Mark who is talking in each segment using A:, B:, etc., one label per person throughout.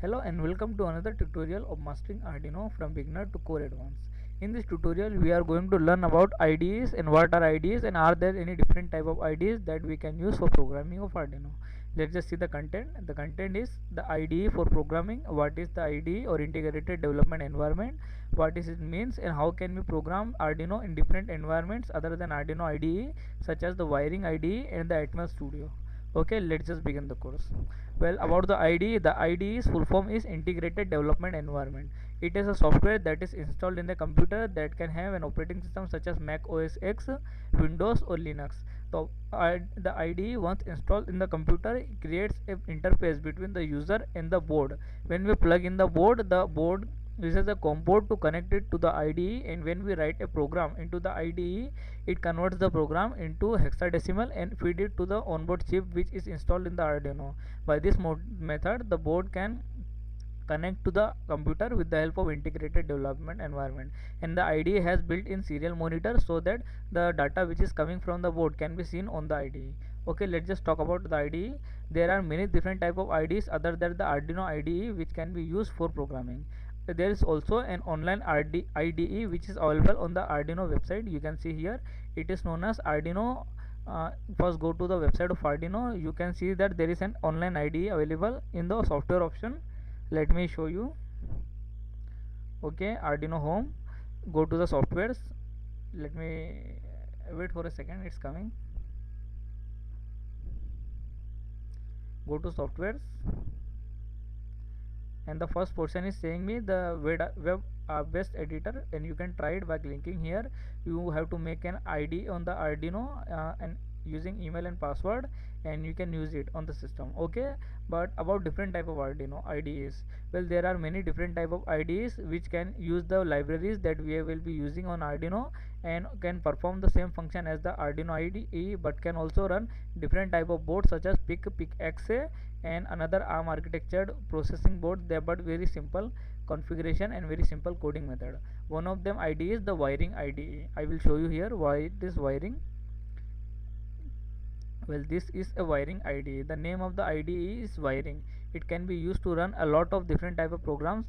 A: Hello and welcome to another tutorial of mastering Arduino from beginner to core advanced. In this tutorial we are going to learn about IDEs and what are IDEs and are there any different type of IDEs that we can use for programming of Arduino. Let's just see the content. The content is the IDE for programming, what is the IDE or integrated development environment, what is it means and how can we program Arduino in different environments other than Arduino IDE such as the wiring IDE and the Atmel Studio. Okay, let's just begin the course. Well, about the IDE's full form is integrated development environment. It is a software that is installed in the computer that can have an operating system such as Mac OS X, Windows or Linux. So the IDE once installed in the computer creates an interface between the user and the board. When we plug in the board uses a COM port to connect it to the IDE, and when we write a program into the IDE, it converts the program into hexadecimal and feed it to the onboard chip which is installed in the Arduino. By this method, the board can connect to the computer with the help of integrated development environment, and the IDE has built-in serial monitor so that the data which is coming from the board can be seen on the IDE. Okay, let's just talk about the IDE. There are many different type of IDEs other than the Arduino IDE which can be used for programming. There is also an online IDE which is available on the Arduino website. You can see here it is known as Arduino. First go to the website of Arduino. You can see that there is an online IDE available in the software option. Let me show you. Okay, Arduino home, go to the softwares. Let me wait for a second, it's coming. Go to softwares, and the first portion is saying me the web best editor, and you can try it by clicking here. You have to make an ID on the Arduino and using email and password, and you can use it on the system. Okay, but about different type of Arduino IDEs, well, there are many different type of IDEs which can use the libraries that we will be using on Arduino and can perform the same function as the Arduino IDE, but can also run different type of boards such as PIC-XA and another ARM architectured processing board there, but very simple configuration and very simple coding method. One of them IDE is the wiring IDE. I will show you here why it is wiring. Well, this is a wiring IDE. The name of the IDE is wiring. It can be used to run a lot of different type of programs.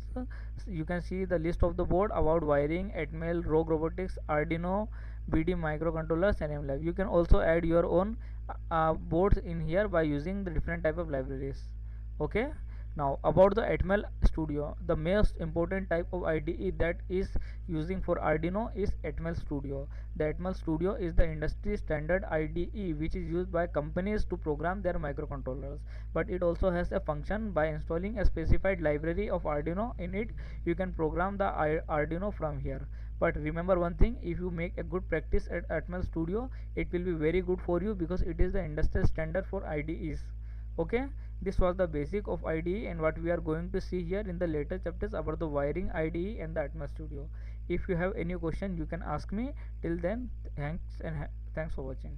A: You can see the list of the board about wiring, Atmel, Rogue Robotics, Arduino, BD microcontrollers and MLab. You can also add your own boards in here by using the different type of libraries. Okay, now about the Atmel Studio, the most important type of IDE that is using for Arduino is Atmel Studio. The Atmel Studio is the industry standard IDE which is used by companies to program their microcontrollers, but it also has a function. By installing a specified library of Arduino in it, you can program the Arduino from here. But remember one thing, if you make a good practice at Atmel Studio, it will be very good for you because it is the industry standard for IDEs. Okay, this was the basic of IDE and what we are going to see here in the later chapters about the wiring IDE and the Atmel Studio. If you have any question, you can ask me. Till then, thanks for watching.